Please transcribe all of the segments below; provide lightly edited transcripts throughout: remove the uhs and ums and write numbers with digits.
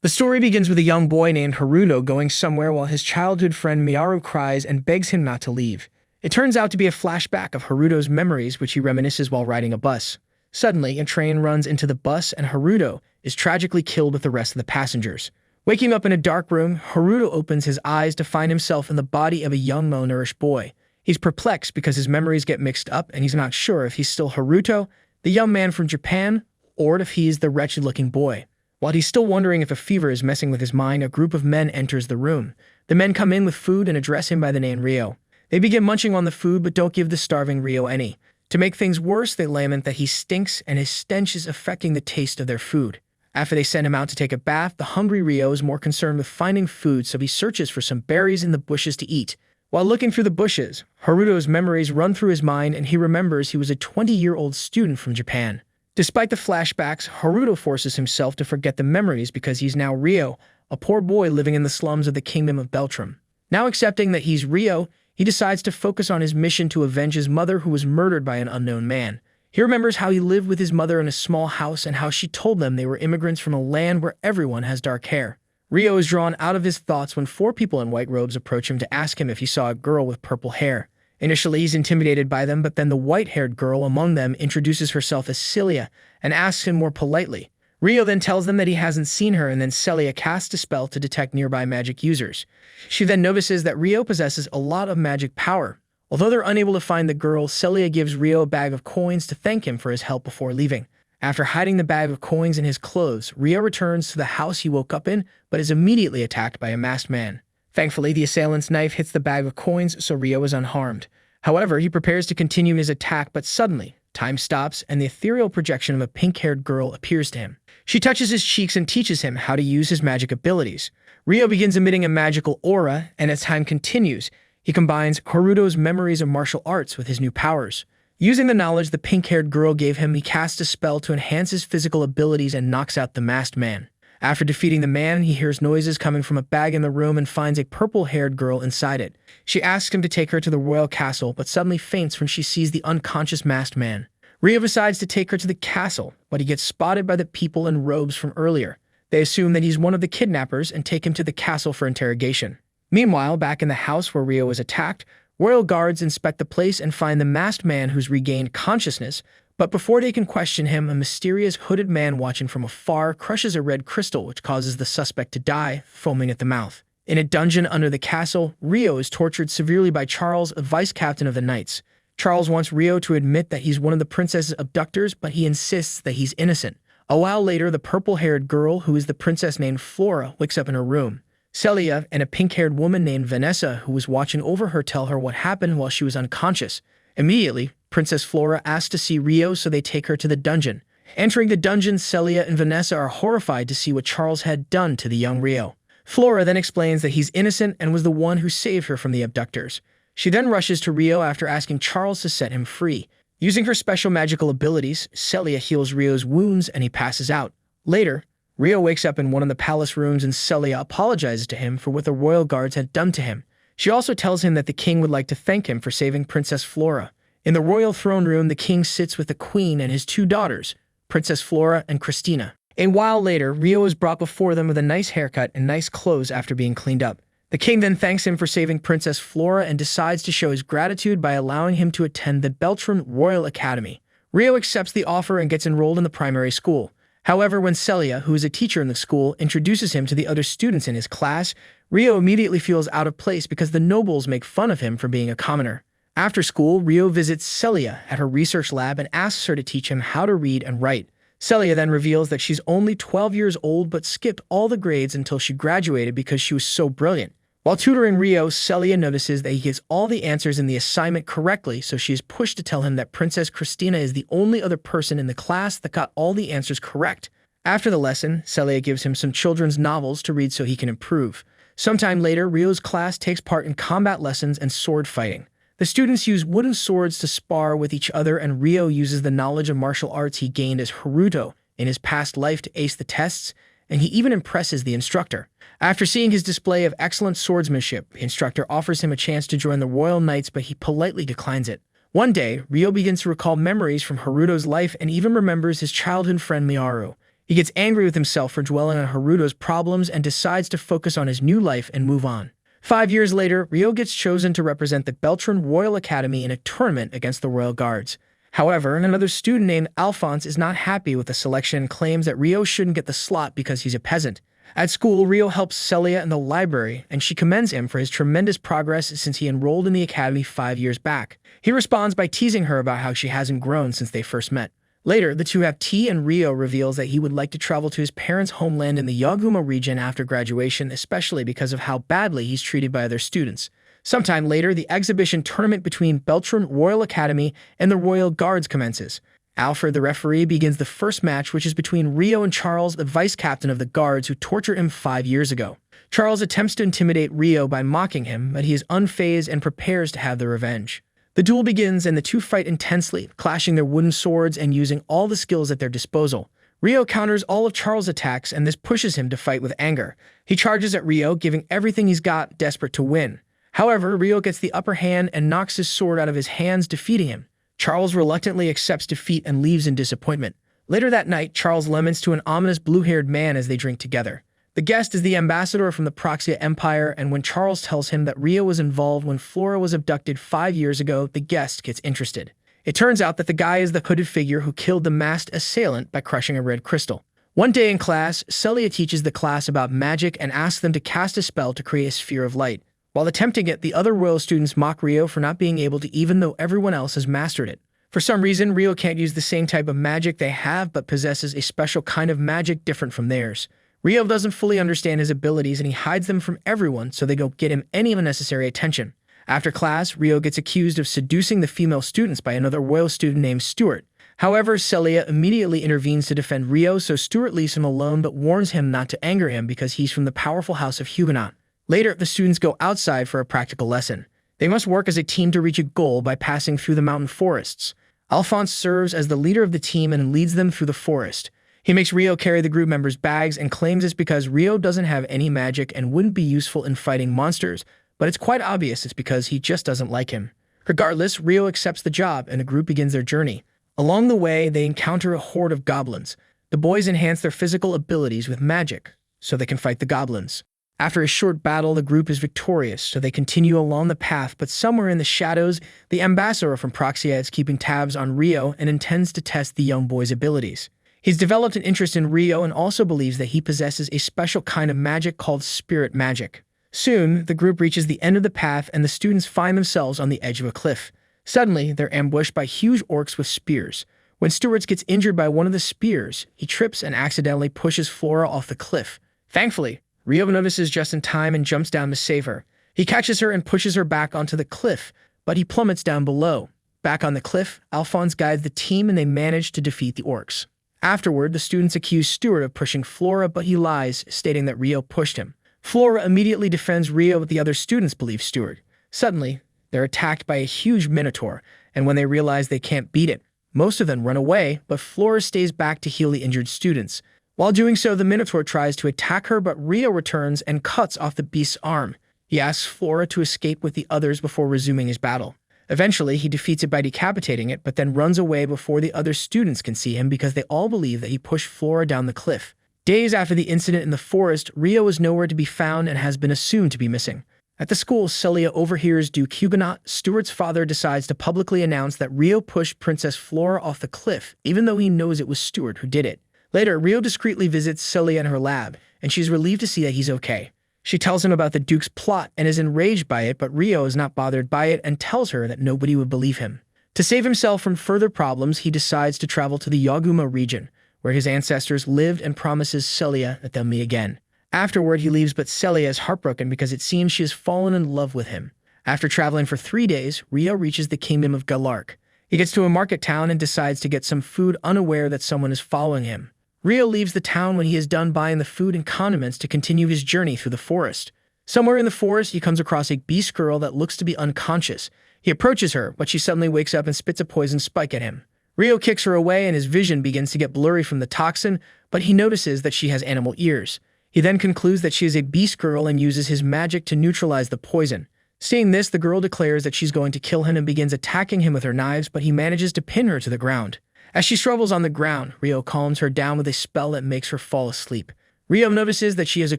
The story begins with a young boy named Haruto going somewhere while his childhood friend Miyaru cries and begs him not to leave. It turns out to be a flashback of Haruto's memories which he reminisces while riding a bus. Suddenly, a train runs into the bus and Haruto is tragically killed with the rest of the passengers. Waking up in a dark room, Haruto opens his eyes to find himself in the body of a young malnourished boy. He's perplexed because his memories get mixed up and he's not sure if he's still Haruto, the young man from Japan, or if he's the wretched-looking boy. While he's still wondering if a fever is messing with his mind, a group of men enters the room. The men come in with food and address him by the name Ryo. They begin munching on the food but don't give the starving Ryo any. To make things worse, they lament that he stinks and his stench is affecting the taste of their food. After they send him out to take a bath, the hungry Ryo is more concerned with finding food, so he searches for some berries in the bushes to eat. While looking through the bushes, Haruto's memories run through his mind and he remembers he was a 20-year-old student from Japan. Despite the flashbacks, Haruto forces himself to forget the memories because he's now Ryo, a poor boy living in the slums of the kingdom of Beltram. Now accepting that he's Ryo, he decides to focus on his mission to avenge his mother who was murdered by an unknown man. He remembers how he lived with his mother in a small house and how she told them they were immigrants from a land where everyone has dark hair. Ryo is drawn out of his thoughts when 4 people in white robes approach him to ask him if he saw a girl with purple hair. Initially, he's intimidated by them, but then the white-haired girl among them introduces herself as Celia and asks him more politely. Ryo then tells them that he hasn't seen her, and then Celia casts a spell to detect nearby magic users. She then notices that Ryo possesses a lot of magic power. Although they're unable to find the girl, Celia gives Ryo a bag of coins to thank him for his help before leaving. After hiding the bag of coins in his clothes, Ryo returns to the house he woke up in, but is immediately attacked by a masked man. Thankfully, the assailant's knife hits the bag of coins, so Ryo is unharmed. However, he prepares to continue his attack, but suddenly, time stops and the ethereal projection of a pink-haired girl appears to him. She touches his cheeks and teaches him how to use his magic abilities. Ryo begins emitting a magical aura, and as time continues, he combines Haruto's memories of martial arts with his new powers. Using the knowledge the pink-haired girl gave him, he casts a spell to enhance his physical abilities and knocks out the masked man. After defeating the man, he hears noises coming from a bag in the room and finds a purple-haired girl inside it. She asks him to take her to the royal castle, but suddenly faints when she sees the unconscious masked man. Ryo decides to take her to the castle, but he gets spotted by the people in robes from earlier. They assume that he's one of the kidnappers and take him to the castle for interrogation. Meanwhile, back in the house where Ryo was attacked, royal guards inspect the place and find the masked man who's regained consciousness, but before they can question him, a mysterious hooded man watching from afar crushes a red crystal which causes the suspect to die, foaming at the mouth. In a dungeon under the castle, Ryo is tortured severely by Charles, a vice captain of the knights. Charles wants Ryo to admit that he's one of the princess's abductors, but he insists that he's innocent. A while later, the purple-haired girl, who is the princess named Flora, wakes up in her room. Celia and a pink-haired woman named Vanessa, who was watching over her, tell her what happened while she was unconscious. Immediately, Princess Flora asks to see Ryo, so they take her to the dungeon. Entering the dungeon, Celia and Vanessa are horrified to see what Charles had done to the young Ryo. Flora then explains that he's innocent and was the one who saved her from the abductors. She then rushes to Ryo after asking Charles to set him free. Using her special magical abilities, Celia heals Ryo's wounds and he passes out. Later, Ryo wakes up in one of the palace rooms and Celia apologizes to him for what the royal guards had done to him. She also tells him that the king would like to thank him for saving Princess Flora. In the royal throne room, the king sits with the queen and his 2 daughters, Princess Flora and Christina. A while later, Ryo is brought before them with a nice haircut and nice clothes after being cleaned up. The king then thanks him for saving Princess Flora and decides to show his gratitude by allowing him to attend the Beltram Royal Academy. Ryo accepts the offer and gets enrolled in the primary school. However, when Celia, who is a teacher in the school, introduces him to the other students in his class, Ryo immediately feels out of place because the nobles make fun of him for being a commoner. After school, Ryo visits Celia at her research lab and asks her to teach him how to read and write. Celia then reveals that she's only 12 years old but skipped all the grades until she graduated because she was so brilliant. While tutoring Ryo, Celia notices that he gets all the answers in the assignment correctly, so she is pushed to tell him that Princess Christina is the only other person in the class that got all the answers correct. After the lesson, Celia gives him some children's novels to read so he can improve. Sometime later, Ryo's class takes part in combat lessons and sword fighting. The students use wooden swords to spar with each other, and Ryo uses the knowledge of martial arts he gained as Haruto in his past life to ace the tests, and he even impresses the instructor. After seeing his display of excellent swordsmanship, the instructor offers him a chance to join the Royal Knights, but he politely declines it. One day, Ryo begins to recall memories from Haruto's life and even remembers his childhood friend Miyaru. He gets angry with himself for dwelling on Haruto's problems and decides to focus on his new life and move on. 5 years later, Ryo gets chosen to represent the Beltran Royal Academy in a tournament against the Royal Guards. However, another student named Alphonse is not happy with the selection and claims that Ryo shouldn't get the slot because he's a peasant. At school, Ryo helps Celia in the library, and she commends him for his tremendous progress since he enrolled in the academy 5 years back. He responds by teasing her about how she hasn't grown since they first met. Later, the two have tea and Ryo reveals that he would like to travel to his parents' homeland in the Yaguma region after graduation, especially because of how badly he's treated by other students. Sometime later, the exhibition tournament between Beltran Royal Academy and the Royal Guards commences. Alfred, the referee, begins the first match, which is between Ryo and Charles, the vice-captain of the Guards who tortured him 5 years ago. Charles attempts to intimidate Ryo by mocking him, but he is unfazed and prepares to have the revenge. The duel begins and the two fight intensely, clashing their wooden swords and using all the skills at their disposal. Ryo counters all of Charles' attacks, and this pushes him to fight with anger. He charges at Ryo, giving everything he's got, desperate to win. However, Ryo gets the upper hand and knocks his sword out of his hands, defeating him. Charles reluctantly accepts defeat and leaves in disappointment. Later that night, Charles laments to an ominous blue-haired man as they drink together. The guest is the ambassador from the Proxia Empire, and when Charles tells him that Ryo was involved when Flora was abducted 5 years ago, the guest gets interested. It turns out that the guy is the hooded figure who killed the masked assailant by crushing a red crystal. One day in class, Celia teaches the class about magic and asks them to cast a spell to create a sphere of light. While attempting it, the other royal students mock Ryo for not being able to, even though everyone else has mastered it. For some reason, Ryo can't use the same type of magic they have, but possesses a special kind of magic different from theirs. Ryo doesn't fully understand his abilities, and he hides them from everyone so they don't get him any unnecessary attention. After class, Ryo gets accused of seducing the female students by another royal student named Stuart. However, Celia immediately intervenes to defend Ryo, so Stuart leaves him alone but warns him not to anger him because he's from the powerful house of Huguenot. Later, the students go outside for a practical lesson. They must work as a team to reach a goal by passing through the mountain forests. Alphonse serves as the leader of the team and leads them through the forest. He makes Ryo carry the group members' bags and claims it's because Ryo doesn't have any magic and wouldn't be useful in fighting monsters, but it's quite obvious it's because he just doesn't like him. Regardless, Ryo accepts the job and the group begins their journey. Along the way, they encounter a horde of goblins. The boys enhance their physical abilities with magic, so they can fight the goblins. After a short battle, the group is victorious, so they continue along the path, but somewhere in the shadows, the ambassador from Proxia is keeping tabs on Ryo and intends to test the young boy's abilities. He's developed an interest in Ryo and also believes that he possesses a special kind of magic called spirit magic. Soon, the group reaches the end of the path and the students find themselves on the edge of a cliff. Suddenly, they're ambushed by huge orcs with spears. When Stuart gets injured by one of the spears, he trips and accidentally pushes Flora off the cliff. Thankfully, Ryo notices just in time and jumps down to save her. He catches her and pushes her back onto the cliff, but he plummets down below. Back on the cliff, Alphonse guides the team and they manage to defeat the orcs. Afterward, the students accuse Stuart of pushing Flora, but he lies, stating that Ryo pushed him. Flora immediately defends Ryo, but the other students believe Stuart. Suddenly, they're attacked by a huge minotaur, and when they realize they can't beat it, most of them run away, but Flora stays back to heal the injured students. While doing so, the minotaur tries to attack her, but Ryo returns and cuts off the beast's arm. He asks Flora to escape with the others before resuming his battle. Eventually, he defeats it by decapitating it, but then runs away before the other students can see him because they all believe that he pushed Flora down the cliff. Days after the incident in the forest, Ryo is nowhere to be found and has been assumed to be missing. At the school, Celia overhears Duke Huguenot. Stuart's father decides to publicly announce that Ryo pushed Princess Flora off the cliff, even though he knows it was Stuart who did it. Later, Ryo discreetly visits Celia in her lab, and she's relieved to see that he's okay. She tells him about the Duke's plot and is enraged by it, but Ryo is not bothered by it and tells her that nobody would believe him. To save himself from further problems, he decides to travel to the Yaguma region, where his ancestors lived, and promises Celia that they'll meet again. Afterward, he leaves, but Celia is heartbroken because it seems she has fallen in love with him. After traveling for 3 days, Ryo reaches the kingdom of Galark. He gets to a market town and decides to get some food, unaware that someone is following him. Ryo leaves the town when he is done buying the food and condiments to continue his journey through the forest. Somewhere in the forest, he comes across a beast girl that looks to be unconscious. He approaches her, but she suddenly wakes up and spits a poison spike at him. Ryo kicks her away and his vision begins to get blurry from the toxin, but he notices that she has animal ears. He then concludes that she is a beast girl and uses his magic to neutralize the poison. Seeing this, the girl declares that she's going to kill him and begins attacking him with her knives, but he manages to pin her to the ground. As she struggles on the ground, Rio calms her down with a spell that makes her fall asleep. Rio notices that she has a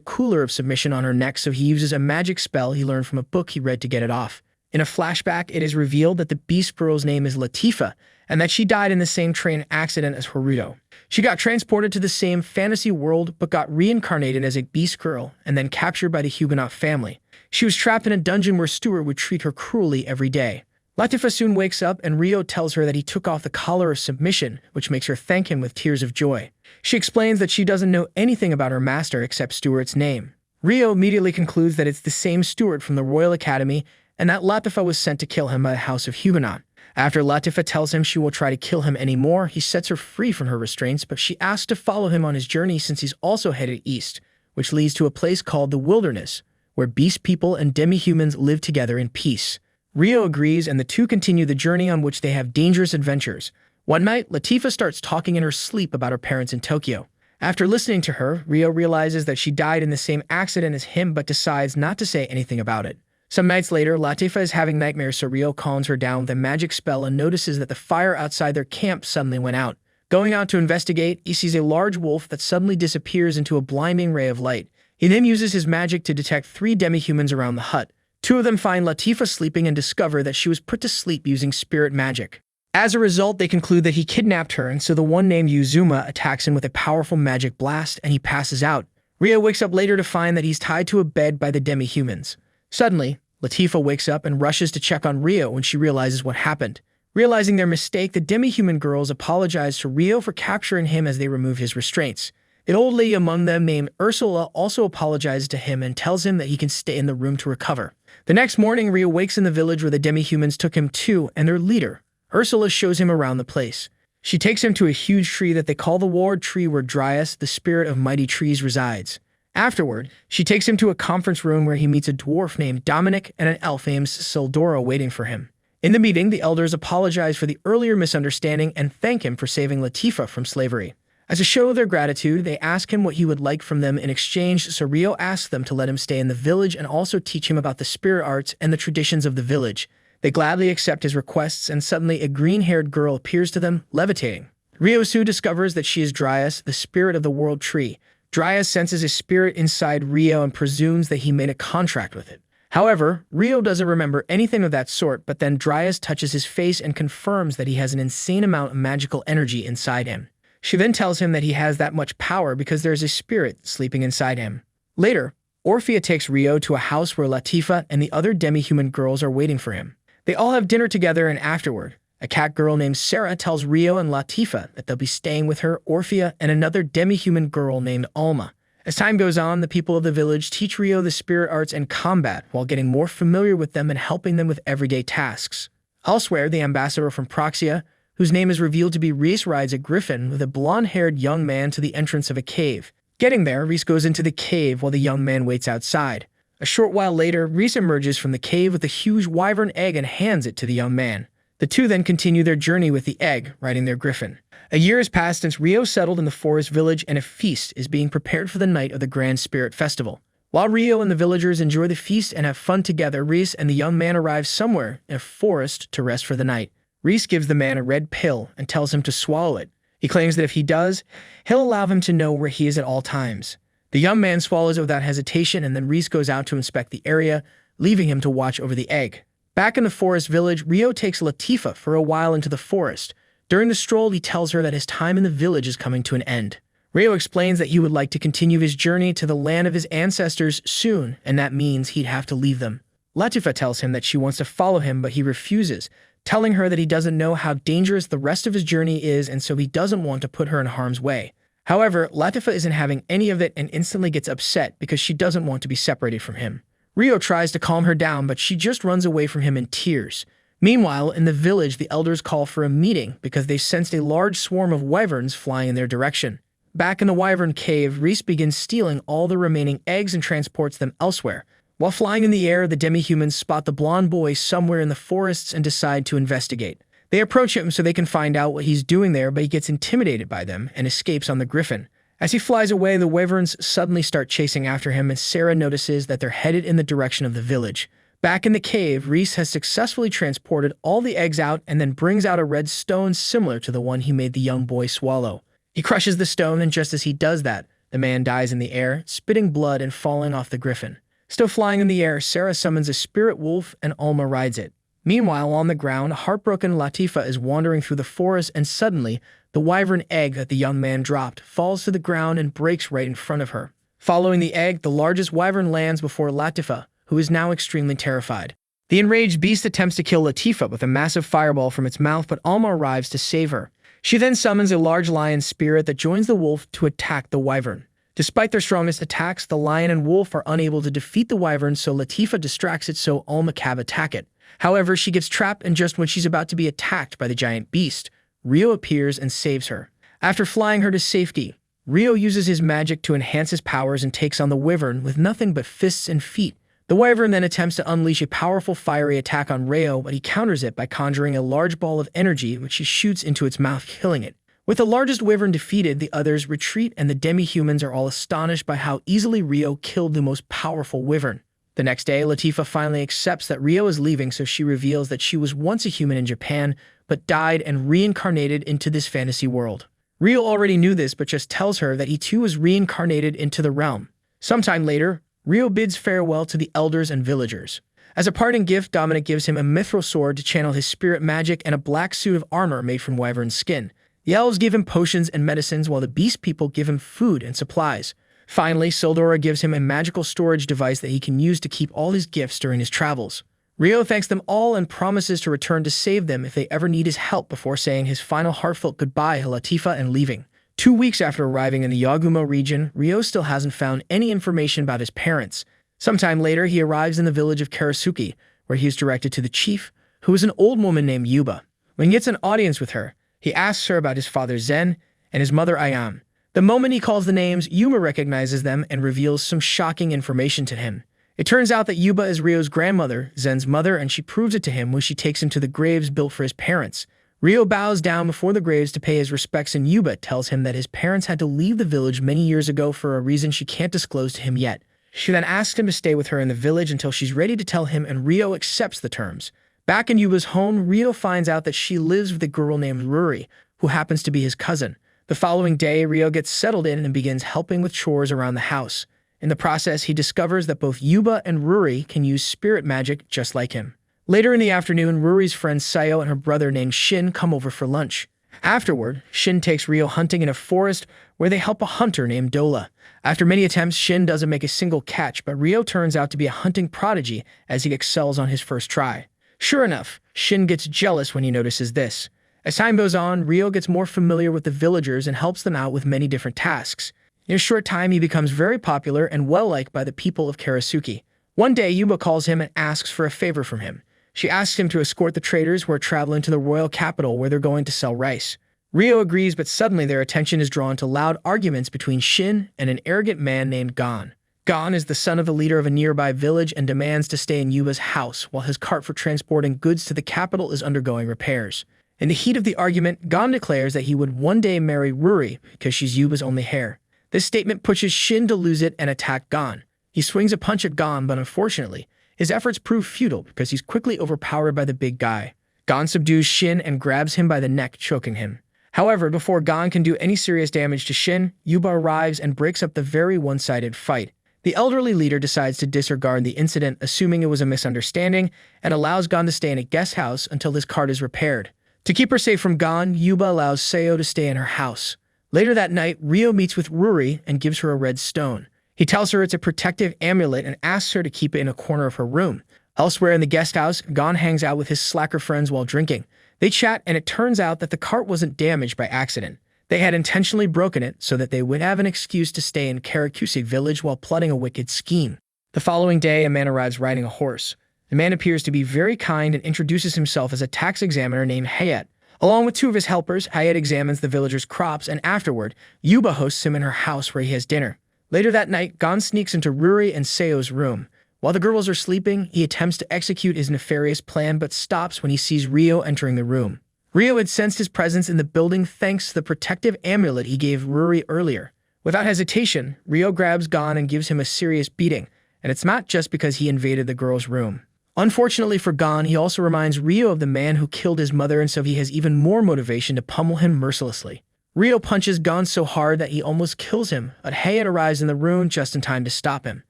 cooler of submission on her neck, so he uses a magic spell he learned from a book he read to get it off. In a flashback, it is revealed that the Beast Girl's name is Latifa, and that she died in the same train accident as Haruto. She got transported to the same fantasy world, but got reincarnated as a Beast Girl, and then captured by the Huguenot family. She was trapped in a dungeon where Stuart would treat her cruelly every day. Latifa soon wakes up, and Rio tells her that he took off the collar of submission, which makes her thank him with tears of joy. She explains that she doesn't know anything about her master except Stuart's name. Rio immediately concludes that it's the same Stuart from the Royal Academy, and that Latifa was sent to kill him by the House of Huguenot. After Latifa tells him she will try to kill him anymore, he sets her free from her restraints, but she asks to follow him on his journey since he's also headed east, which leads to a place called the Wilderness, where beast people and demi-humans live together in peace. Rio agrees, and the two continue the journey on which they have dangerous adventures. One night, Latifa starts talking in her sleep about her parents in Tokyo. After listening to her, Rio realizes that she died in the same accident as him but decides not to say anything about it. Some nights later, Latifa is having nightmares, so Rio calms her down with a magic spell and notices that the fire outside their camp suddenly went out. Going out to investigate, he sees a large wolf that suddenly disappears into a blinding ray of light. He then uses his magic to detect 3 demi-humans around the hut. 2 of them find Latifa sleeping and discover that she was put to sleep using spirit magic. As a result, they conclude that he kidnapped her, and so the one named Yuzuma attacks him with a powerful magic blast, and he passes out. Rio wakes up later to find that he's tied to a bed by the demi-humans. Suddenly, Latifa wakes up and rushes to check on Rio when she realizes what happened. Realizing their mistake, the demi-human girls apologize to Rio for capturing him as they remove his restraints. An old lady among them named Ursula also apologizes to him and tells him that he can stay in the room to recover. The next morning, Rio wakes in the village where the demi-humans took him to, and their leader, Ursula, shows him around the place. She takes him to a huge tree that they call the Ward Tree, where Dryas, the spirit of mighty trees, resides. Afterward, she takes him to a conference room where he meets a dwarf named Dominic and an elf named Sildora waiting for him. In the meeting, the elders apologize for the earlier misunderstanding and thank him for saving Latifa from slavery. As a show of their gratitude, they ask him what he would like from them in exchange, so Rio asks them to let him stay in the village and also teach him about the spirit arts and the traditions of the village. They gladly accept his requests, and suddenly a green-haired girl appears to them, levitating. Rio soon discovers that she is Dryas, the spirit of the World Tree. Dryas senses a spirit inside Rio and presumes that he made a contract with it. However, Rio doesn't remember anything of that sort, but then Dryas touches his face and confirms that he has an insane amount of magical energy inside him. She then tells him that he has that much power because there is a spirit sleeping inside him. Later, Orphea takes Rio to a house where Latifa and the other demi-human girls are waiting for him. They all have dinner together, and afterward, a cat girl named Sarah tells Rio and Latifa that they'll be staying with her, Orphea, and another demi-human girl named Alma. As time goes on, the people of the village teach Rio the spirit arts and combat while getting more familiar with them and helping them with everyday tasks. Elsewhere, the ambassador from Proxia, whose name is revealed to be Reese, rides a griffin with a blonde-haired young man to the entrance of a cave. Getting there, Reese goes into the cave while the young man waits outside. A short while later, Reese emerges from the cave with a huge wyvern egg and hands it to the young man. The two then continue their journey with the egg, riding their griffin. A year has passed since Rio settled in the forest village, and a feast is being prepared for the night of the Grand Spirit Festival. While Rio and the villagers enjoy the feast and have fun together, Reese and the young man arrive somewhere in a forest to rest for the night. Reese gives the man a red pill and tells him to swallow it. He claims that if he does, he'll allow him to know where he is at all times. The young man swallows it without hesitation, and then Reese goes out to inspect the area, leaving him to watch over the egg. Back in the forest village, Rio takes Latifa for a while into the forest. During the stroll, he tells her that his time in the village is coming to an end. Rio explains that he would like to continue his journey to the land of his ancestors soon, and that means he'd have to leave them. Latifa tells him that she wants to follow him, but he refuses, telling her that he doesn't know how dangerous the rest of his journey is, and so he doesn't want to put her in harm's way. However, Latifa isn't having any of it and instantly gets upset because she doesn't want to be separated from him. Rio tries to calm her down, but she just runs away from him in tears. Meanwhile, in the village, the elders call for a meeting because they sensed a large swarm of wyverns flying in their direction. Back in the wyvern cave, Reese begins stealing all the remaining eggs and transports them elsewhere. While flying in the air, the demi-humans spot the blonde boy somewhere in the forests and decide to investigate. They approach him so they can find out what he's doing there, but he gets intimidated by them and escapes on the griffin. As he flies away, the wyverns suddenly start chasing after him, and Sarah notices that they're headed in the direction of the village. Back in the cave, Reese has successfully transported all the eggs out and then brings out a red stone similar to the one he made the young boy swallow. He crushes the stone, and just as he does that, the man dies in the air, spitting blood and falling off the griffin. Still flying in the air, Sarah summons a spirit wolf and Alma rides it. Meanwhile, on the ground, heartbroken Latifa is wandering through the forest, and suddenly, the wyvern egg that the young man dropped falls to the ground and breaks right in front of her. Following the egg, the largest wyvern lands before Latifa, who is now extremely terrified. The enraged beast attempts to kill Latifa with a massive fireball from its mouth, but Alma arrives to save her. She then summons a large lion spirit that joins the wolf to attack the wyvern. Despite their strongest attacks, the lion and wolf are unable to defeat the wyvern, so Latifa distracts it so anicap attack it. However, she gets trapped, and just when she's about to be attacked by the giant beast, Rio appears and saves her. After flying her to safety, Rio uses his magic to enhance his powers and takes on the wyvern with nothing but fists and feet. The wyvern then attempts to unleash a powerful fiery attack on Rio, but he counters it by conjuring a large ball of energy which he shoots into its mouth, killing it. With the largest wyvern defeated, the others retreat, and the demi-humans are all astonished by how easily Rio killed the most powerful wyvern. The next day, Latifa finally accepts that Rio is leaving, so she reveals that she was once a human in Japan, but died and reincarnated into this fantasy world. Rio already knew this, but just tells her that he too was reincarnated into the realm. Sometime later, Rio bids farewell to the elders and villagers. As a parting gift, Dominic gives him a mithril sword to channel his spirit magic and a black suit of armor made from wyvern skin. The elves give him potions and medicines, while the beast people give him food and supplies. Finally, Sildora gives him a magical storage device that he can use to keep all his gifts during his travels. Rio thanks them all and promises to return to save them if they ever need his help before saying his final heartfelt goodbye to Latifa and leaving. 2 weeks after arriving in the Yagumo region, Rio still hasn't found any information about his parents. Sometime later, he arrives in the village of Karasuki, where he is directed to the chief, who is an old woman named Yuba. When he gets an audience with her, he asks her about his father Zen and his mother Ayam. The moment he calls the names, Yuba recognizes them and reveals some shocking information to him. It turns out that Yuba is Rio's grandmother, Zen's mother, and she proves it to him when she takes him to the graves built for his parents. Rio bows down before the graves to pay his respects, and Yuba tells him that his parents had to leave the village many years ago for a reason she can't disclose to him yet. She then asks him to stay with her in the village until she's ready to tell him, and Rio accepts the terms. Back in Yuba's home, Rio finds out that she lives with a girl named Ruri, who happens to be his cousin. The following day, Rio gets settled in and begins helping with chores around the house. In the process, he discovers that both Yuba and Ruri can use spirit magic just like him. Later in the afternoon, Ruri's friend Sayo and her brother named Shin come over for lunch. Afterward, Shin takes Rio hunting in a forest where they help a hunter named Dola. After many attempts, Shin doesn't make a single catch, but Rio turns out to be a hunting prodigy as he excels on his first try. Sure enough, Shin gets jealous when he notices this. As time goes on, Rio gets more familiar with the villagers and helps them out with many different tasks. In a short time, he becomes very popular and well-liked by the people of Karasuki. One day, Yuba calls him and asks for a favor from him. She asks him to escort the traders who are traveling to the royal capital where they're going to sell rice. Rio agrees, but suddenly their attention is drawn to loud arguments between Shin and an arrogant man named Gon. Gon is the son of the leader of a nearby village and demands to stay in Yuba's house while his cart for transporting goods to the capital is undergoing repairs. In the heat of the argument, Gon declares that he would one day marry Ruri because she's Yuba's only heir. This statement pushes Shin to lose it and attack Gon. He swings a punch at Gon, but unfortunately, his efforts prove futile because he's quickly overpowered by the big guy. Gon subdues Shin and grabs him by the neck, choking him. However, before Gon can do any serious damage to Shin, Yuba arrives and breaks up the very one-sided fight. The elderly leader decides to disregard the incident, assuming it was a misunderstanding, and allows Gon to stay in a guest house until his cart is repaired. To keep her safe from Gon, Yuba allows Sayo to stay in her house. Later that night, Rio meets with Ruri and gives her a red stone. He tells her it's a protective amulet and asks her to keep it in a corner of her room. Elsewhere in the guest house, Gon hangs out with his slacker friends while drinking. They chat, and it turns out that the cart wasn't damaged by accident. They had intentionally broken it so that they would have an excuse to stay in Karasuki village while plotting a wicked scheme. The following day, a man arrives riding a horse. The man appears to be very kind and introduces himself as a tax examiner named Hayat. Along with 2 of his helpers, Hayat examines the villagers' crops, and afterward, Yuba hosts him in her house where he has dinner. Later that night, Gon sneaks into Ruri and Sayo's room. While the girls are sleeping, he attempts to execute his nefarious plan but stops when he sees Rio entering the room. Rio had sensed his presence in the building thanks to the protective amulet he gave Ruri earlier. Without hesitation, Rio grabs Gon and gives him a serious beating, and it's not just because he invaded the girl's room. Unfortunately for Gon, he also reminds Ryo of the man who killed his mother, and so he has even more motivation to pummel him mercilessly. Ryo punches Gon so hard that he almost kills him, but Hayat arrives in the room just in time to stop him.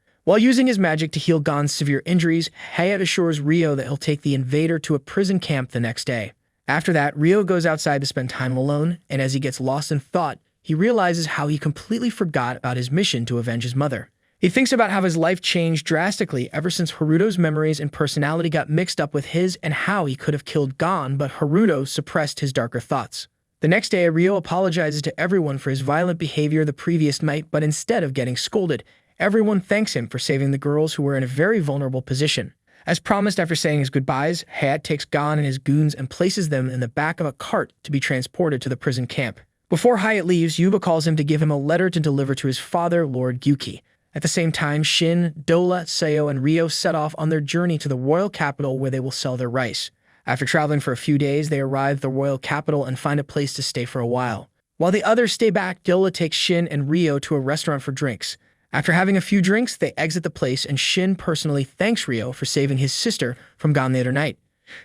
While using his magic to heal Gon's severe injuries, Hayat assures Ryo that he'll take the invader to a prison camp the next day. After that, Ryo goes outside to spend time alone, and as he gets lost in thought, he realizes how he completely forgot about his mission to avenge his mother. He thinks about how his life changed drastically ever since Haruto's memories and personality got mixed up with his, and how he could have killed Gon, but Haruto suppressed his darker thoughts. The next day, Ryo apologizes to everyone for his violent behavior the previous night, but instead of getting scolded, everyone thanks him for saving the girls who were in a very vulnerable position. As promised, after saying his goodbyes, Hayat takes Gon and his goons and places them in the back of a cart to be transported to the prison camp. Before Hayat leaves, Yuba calls him to give him a letter to deliver to his father, Lord Gyuki. At the same time, Shin, Dola, Seo, and Ryo set off on their journey to the royal capital where they will sell their rice. After traveling for a few days, they arrive at the royal capital and find a place to stay for a while. While the others stay back, Dola takes Shin and Ryo to a restaurant for drinks. After having a few drinks, they exit the place, and Shin personally thanks Ryo for saving his sister from Gon the other night.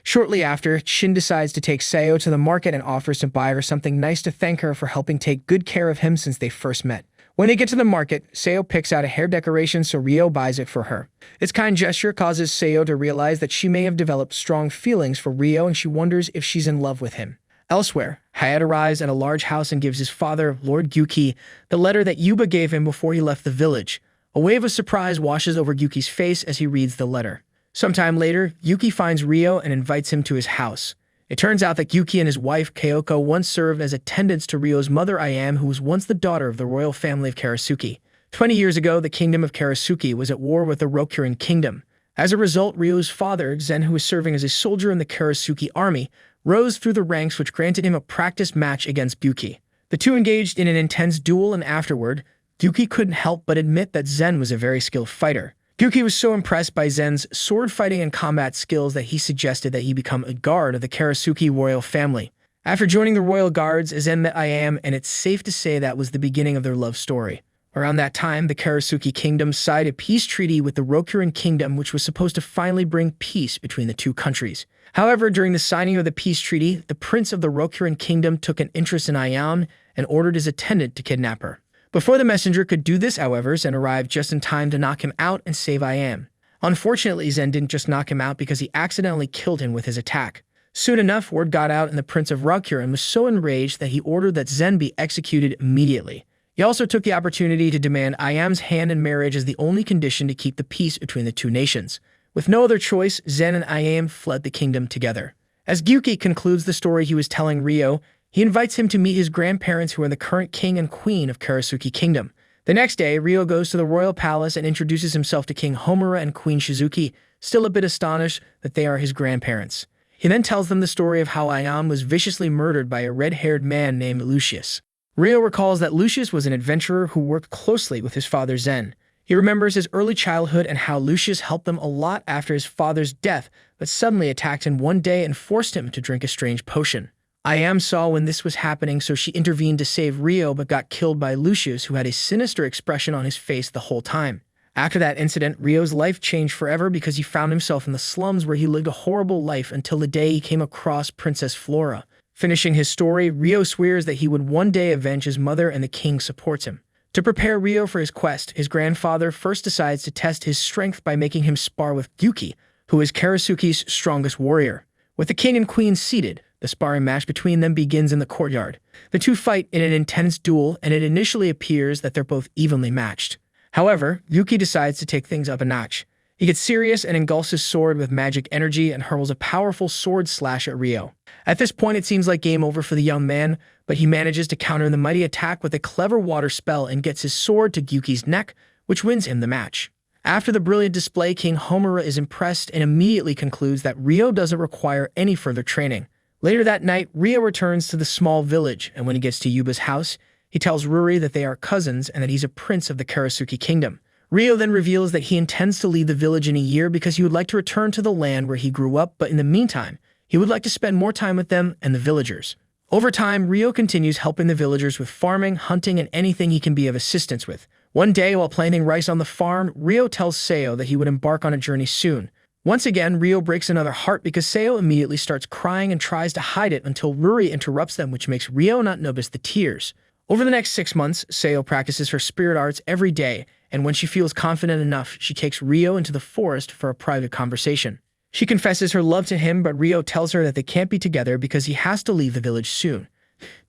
Shortly after, Shin decides to take Seo to the market and offers to buy her something nice to thank her for helping take good care of him since they first met. When they get to the market, Seo picks out a hair decoration, so Ryo buys it for her. This kind gesture causes Seo to realize that she may have developed strong feelings for Ryo, and she wonders if she's in love with him. Elsewhere, Hayat arrives at a large house and gives his father, Lord Gyuki, the letter that Yuba gave him before he left the village. A wave of surprise washes over Gyuki's face as he reads the letter. Sometime later, Gyuki finds Ryo and invites him to his house. It turns out that Gyuki and his wife, Kyoko, once served as attendants to Ryo's mother, Ayam, who was once the daughter of the royal family of Karasuki. 20 years ago, the kingdom of Karasuki was at war with the Rokurin kingdom. As a result, Ryo's father, Zen, who was serving as a soldier in the Karasuki army, rose through the ranks, which granted him a practice match against Gyuki. The two engaged in an intense duel, and afterward, Gyuki couldn't help but admit that Zen was a very skilled fighter. Gyuki was so impressed by Zen's sword fighting and combat skills that he suggested that he become a guard of the Karasuki royal family. After joining the royal guards, Zen met Ayam, and it's safe to say that was the beginning of their love story. Around that time, the Karasuki kingdom signed a peace treaty with the Rokurin kingdom, which was supposed to finally bring peace between the two countries. However, during the signing of the peace treaty, the prince of the Rokurin kingdom took an interest in Ayam and ordered his attendant to kidnap her. Before the messenger could do this, however, Zen arrived just in time to knock him out and save Ayam. Unfortunately, Zen didn't just knock him out because he accidentally killed him with his attack. Soon enough, word got out, and the prince of Rokurin was so enraged that he ordered that Zen be executed immediately. He also took the opportunity to demand Ayam's hand in marriage as the only condition to keep the peace between the two nations. With no other choice, Zen and Ayam fled the kingdom together. As Gyuki concludes the story he was telling Ryo, he invites him to meet his grandparents, who are the current king and queen of Karasuki Kingdom. The next day, Ryo goes to the royal palace and introduces himself to King Homura and Queen Shizuki, still a bit astonished that they are his grandparents. He then tells them the story of how Ayam was viciously murdered by a red-haired man named Lucius. Ryo recalls that Lucius was an adventurer who worked closely with his father Zen. He remembers his early childhood and how Lucius helped them a lot after his father's death, but suddenly attacked him one day and forced him to drink a strange potion. Ayam saw when this was happening, so she intervened to save Ryo, but got killed by Lucius, who had a sinister expression on his face the whole time. After that incident, Ryo's life changed forever because he found himself in the slums where he lived a horrible life until the day he came across Princess Flora. Finishing his story, Ryo swears that he would one day avenge his mother, and the king supports him. To prepare Ryo for his quest, his grandfather first decides to test his strength by making him spar with Gyuki, who is Karasuki's strongest warrior. With the king and queen seated, the sparring match between them begins in the courtyard. The two fight in an intense duel, and it initially appears that they're both evenly matched. However, Gyuki decides to take things up a notch. He gets serious and engulfs his sword with magic energy and hurls a powerful sword slash at Ryo. At this point, it seems like game over for the young man, but he manages to counter the mighty attack with a clever water spell and gets his sword to Gyuki's neck, which wins him the match. After the brilliant display, King Homura is impressed and immediately concludes that Ryo doesn't require any further training. Later that night, Ryo returns to the small village, and when he gets to Yuba's house, he tells Ruri that they are cousins and that he's a prince of the Karasuki kingdom. Ryo then reveals that he intends to leave the village in a year because he would like to return to the land where he grew up, but in the meantime, he would like to spend more time with them and the villagers. Over time, Ryo continues helping the villagers with farming, hunting, and anything he can be of assistance with. One day, while planting rice on the farm, Ryo tells Seo that he would embark on a journey soon. Once again, Ryo breaks another heart because Seo immediately starts crying and tries to hide it until Ruri interrupts them, which makes Ryo not notice the tears. Over the next 6 months, Seo practices her spirit arts every day, and when she feels confident enough, she takes Ryo into the forest for a private conversation. She confesses her love to him, but Ryo tells her that they can't be together because he has to leave the village soon.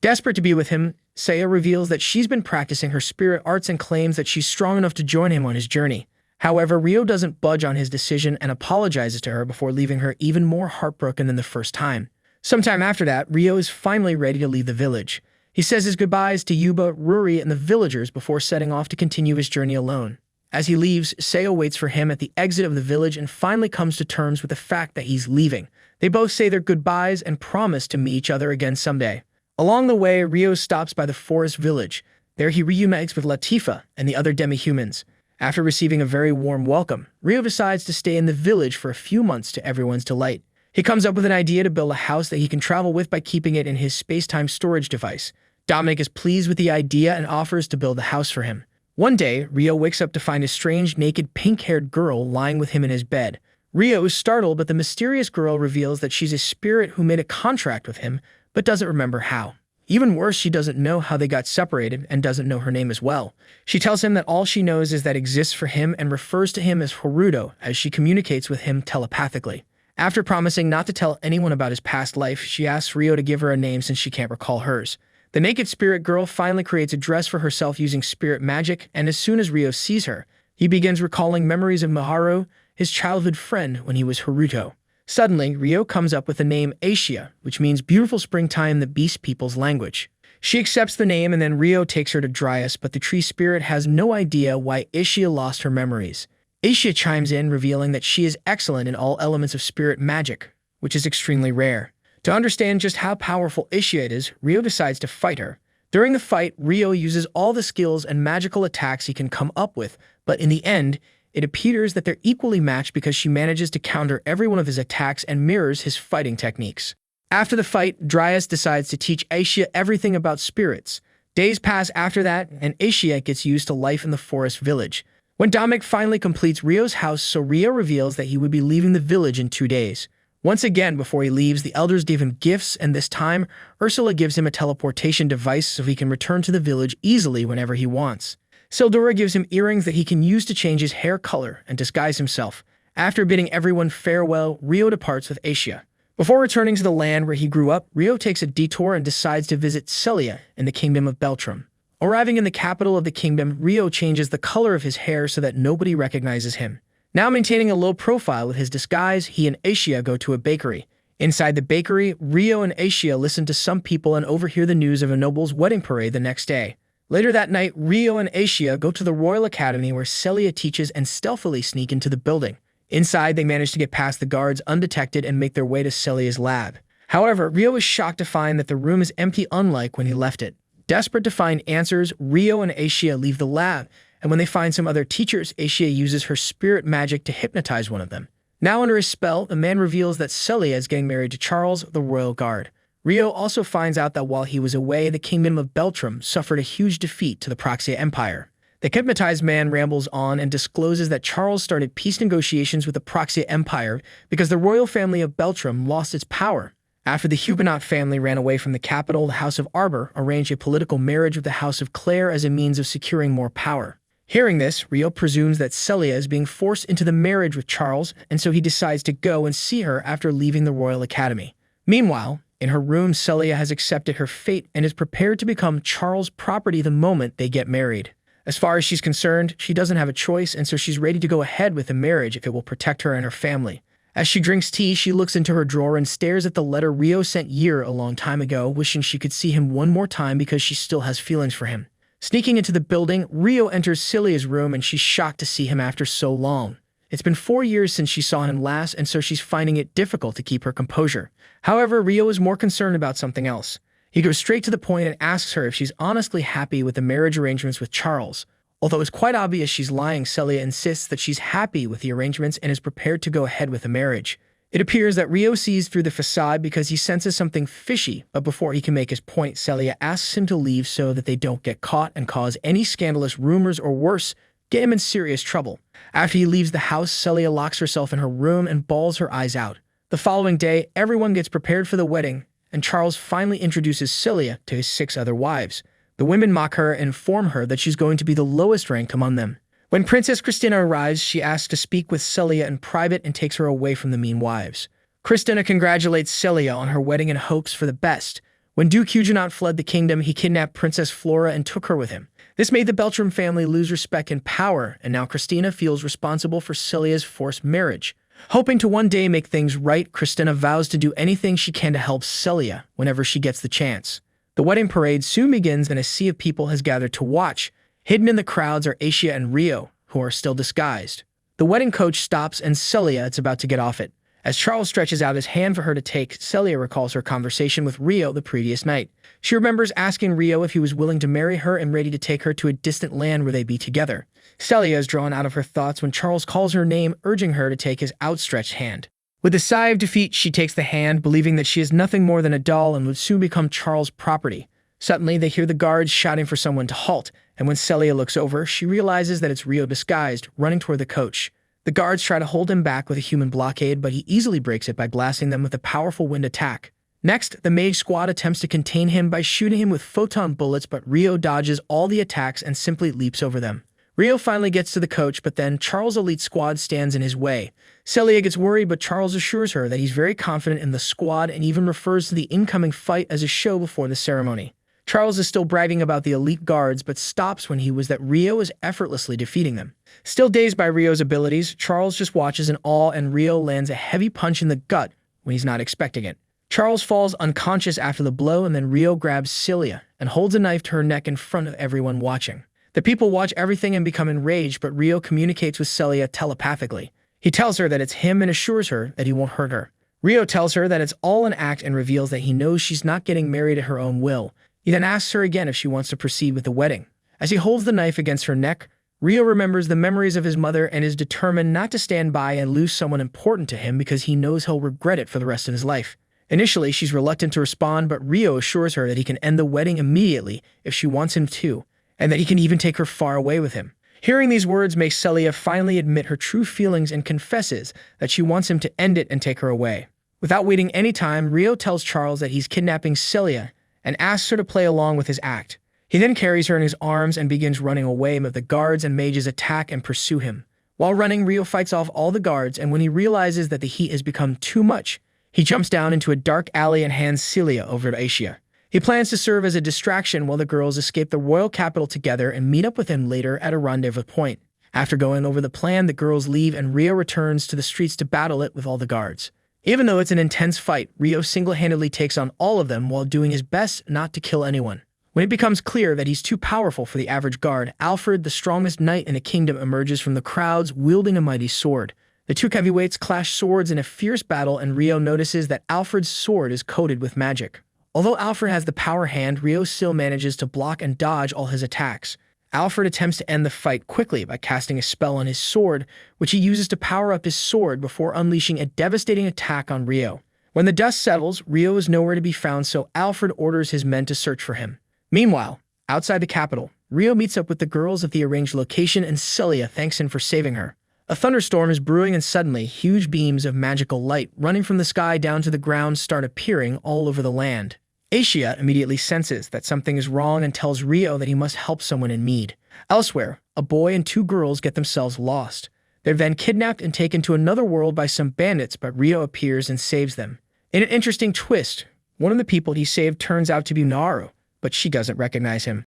Desperate to be with him, Seo reveals that she's been practicing her spirit arts and claims that she's strong enough to join him on his journey. However, Ryo doesn't budge on his decision and apologizes to her before leaving her even more heartbroken than the first time. Sometime after that, Ryo is finally ready to leave the village. He says his goodbyes to Yuba, Ruri, and the villagers before setting off to continue his journey alone. As he leaves, Seo waits for him at the exit of the village and finally comes to terms with the fact that he's leaving. They both say their goodbyes and promise to meet each other again someday. Along the way, Ryo stops by the forest village. There he reunites with Latifa and the other demi-humans. After receiving a very warm welcome, Ryo decides to stay in the village for a few months to everyone's delight. He comes up with an idea to build a house that he can travel with by keeping it in his space-time storage device. Dominic is pleased with the idea and offers to build the house for him. One day, Ryo wakes up to find a strange, naked, pink-haired girl lying with him in his bed. Ryo is startled, but the mysterious girl reveals that she's a spirit who made a contract with him, but doesn't remember how. Even worse, she doesn't know how they got separated and doesn't know her name as well. She tells him that all she knows is that exists for him and refers to him as Haruto as she communicates with him telepathically. After promising not to tell anyone about his past life, she asks Ryo to give her a name since she can't recall hers. The naked spirit girl finally creates a dress for herself using spirit magic, and as soon as Ryo sees her, he begins recalling memories of Miharu, his childhood friend when he was Haruto. Suddenly, Ryo comes up with the name Asia, which means beautiful springtime in the beast people's language. She accepts the name and then Ryo takes her to Dryas, but the tree spirit has no idea why Asia lost her memories. Asia chimes in, revealing that she is excellent in all elements of spirit magic, which is extremely rare. To understand just how powerful Asia is, Ryo decides to fight her. During the fight, Ryo uses all the skills and magical attacks he can come up with, but in the end, it appears that they're equally matched because she manages to counter every one of his attacks and mirrors his fighting techniques. After the fight, Dryas decides to teach Asia everything about spirits. Days pass after that, and Asia gets used to life in the forest village. When Dominic finally completes Ryo's house, so Ryo reveals that he would be leaving the village in 2 days. Once again, before he leaves, the elders give him gifts, and this time, Ursula gives him a teleportation device so he can return to the village easily whenever he wants. Sildura gives him earrings that he can use to change his hair color and disguise himself. After bidding everyone farewell, Ryo departs with Asia. Before returning to the land where he grew up, Ryo takes a detour and decides to visit Celia in the kingdom of Beltrum. Arriving in the capital of the kingdom, Ryo changes the color of his hair so that nobody recognizes him. Now maintaining a low profile with his disguise, he and Asia go to a bakery. Inside the bakery, Ryo and Asia listen to some people and overhear the news of a noble's wedding parade the next day. Later that night, Ryo and Asia go to the Royal Academy where Celia teaches and stealthily sneak into the building. Inside, they manage to get past the guards undetected and make their way to Celia's lab. However, Ryo is shocked to find that the room is empty, unlike when he left it. Desperate to find answers, Ryo and Asia leave the lab, and when they find some other teachers, Asia uses her spirit magic to hypnotize one of them. Now under his spell, the man reveals that Celia is getting married to Charles, the royal guard. Ryo also finds out that while he was away, the kingdom of Beltrum suffered a huge defeat to the Proxia Empire. The hypnotized man rambles on and discloses that Charles started peace negotiations with the Proxia Empire because the royal family of Beltrum lost its power. After the Huguenot family ran away from the capital, the House of Arbor arranged a political marriage with the House of Clare as a means of securing more power. Hearing this, Ryo presumes that Celia is being forced into the marriage with Charles, and so he decides to go and see her after leaving the Royal Academy. Meanwhile, in her room, Celia has accepted her fate and is prepared to become Charles' property the moment they get married. As far as she's concerned, she doesn't have a choice, and so she's ready to go ahead with the marriage if it will protect her and her family. As she drinks tea, she looks into her drawer and stares at the letter Ryo sent a long time ago, wishing she could see him one more time because she still has feelings for him. Sneaking into the building, Ryo enters Celia's room and she's shocked to see him after so long. It's been 4 years since she saw him last, and so she's finding it difficult to keep her composure. However, Ryo is more concerned about something else. He goes straight to the point and asks her if she's honestly happy with the marriage arrangements with Charles. Although it's quite obvious she's lying, Celia insists that she's happy with the arrangements and is prepared to go ahead with the marriage. It appears that Ryo sees through the facade because he senses something fishy, but before he can make his point, Celia asks him to leave so that they don't get caught and cause any scandalous rumors or worse, get him in serious trouble. After he leaves the house, Celia locks herself in her room and bawls her eyes out. The following day, everyone gets prepared for the wedding, and Charles finally introduces Celia to his 6 other wives. The women mock her and inform her that she's going to be the lowest ranked among them. When Princess Christina arrives, she asks to speak with Celia in private and takes her away from the mean wives. Christina congratulates Celia on her wedding and hopes for the best. When Duke Huguenot fled the kingdom, he kidnapped Princess Flora and took her with him. This made the Beltram family lose respect and power, and now Christina feels responsible for Celia's forced marriage. Hoping to one day make things right, Christina vows to do anything she can to help Celia whenever she gets the chance. The wedding parade soon begins and a sea of people has gathered to watch. Hidden in the crowds are Asia and Rio, who are still disguised. The wedding coach stops and Celia is about to get off it. As Charles stretches out his hand for her to take, Celia recalls her conversation with Rio the previous night. She remembers asking Rio if he was willing to marry her and ready to take her to a distant land where they'd be together. Celia is drawn out of her thoughts when Charles calls her name, urging her to take his outstretched hand. With a sigh of defeat, she takes the hand, believing that she is nothing more than a doll and would soon become Charles' property. Suddenly, they hear the guards shouting for someone to halt, and when Celia looks over, she realizes that it's Rio disguised, running toward the coach. The guards try to hold him back with a human blockade, but he easily breaks it by blasting them with a powerful wind attack. Next, the mage squad attempts to contain him by shooting him with photon bullets, but Rio dodges all the attacks and simply leaps over them. Rio finally gets to the coach, but then Charles' elite squad stands in his way. Celia gets worried, but Charles assures her that he's very confident in the squad and even refers to the incoming fight as a show before the ceremony. Charles is still bragging about the elite guards, but stops when he was that Rio is effortlessly defeating them. Still dazed by Rio's abilities, Charles just watches in awe and Rio lands a heavy punch in the gut when he's not expecting it. Charles falls unconscious after the blow, and then Rio grabs Celia and holds a knife to her neck in front of everyone watching. The people watch everything and become enraged, but Rio communicates with Celia telepathically. He tells her that it's him and assures her that he won't hurt her. Rio tells her that it's all an act and reveals that he knows she's not getting married at her own will. He then asks her again if she wants to proceed with the wedding. As he holds the knife against her neck, Rio remembers the memories of his mother and is determined not to stand by and lose someone important to him because he knows he'll regret it for the rest of his life. Initially, she's reluctant to respond, but Rio assures her that he can end the wedding immediately if she wants him to, and that he can even take her far away with him. Hearing these words makes Celia finally admit her true feelings and confesses that she wants him to end it and take her away. Without waiting any time, Rio tells Charles that he's kidnapping Celia and asks her to play along with his act. He then carries her in his arms and begins running away, but the guards and mages attack and pursue him. While running, Rio fights off all the guards, and when he realizes that the heat has become too much, he jumps down into a dark alley and hands Celia over to Asia. He plans to serve as a distraction while the girls escape the royal capital together and meet up with him later at a rendezvous point. After going over the plan, the girls leave and Rio returns to the streets to battle it with all the guards. Even though it's an intense fight, Rio single-handedly takes on all of them while doing his best not to kill anyone. When it becomes clear that he's too powerful for the average guard, Alfred, the strongest knight in the kingdom, emerges from the crowds wielding a mighty sword. The two heavyweights clash swords in a fierce battle, and Rio notices that Alfred's sword is coated with magic. Although Alfred has the power hand, Rio still manages to block and dodge all his attacks. Alfred attempts to end the fight quickly by casting a spell on his sword, which he uses to power up his sword before unleashing a devastating attack on Rio. When the dust settles, Rio is nowhere to be found, so Alfred orders his men to search for him. Meanwhile, outside the capital, Rio meets up with the girls at the arranged location and Celia thanks him for saving her. A thunderstorm is brewing and suddenly, huge beams of magical light running from the sky down to the ground start appearing all over the land. Asia immediately senses that something is wrong and tells Rio that he must help someone in need. Elsewhere, a boy and two girls get themselves lost. They're then kidnapped and taken to another world by some bandits, but Rio appears and saves them. In an interesting twist, one of the people he saved turns out to be Naru, but she doesn't recognize him.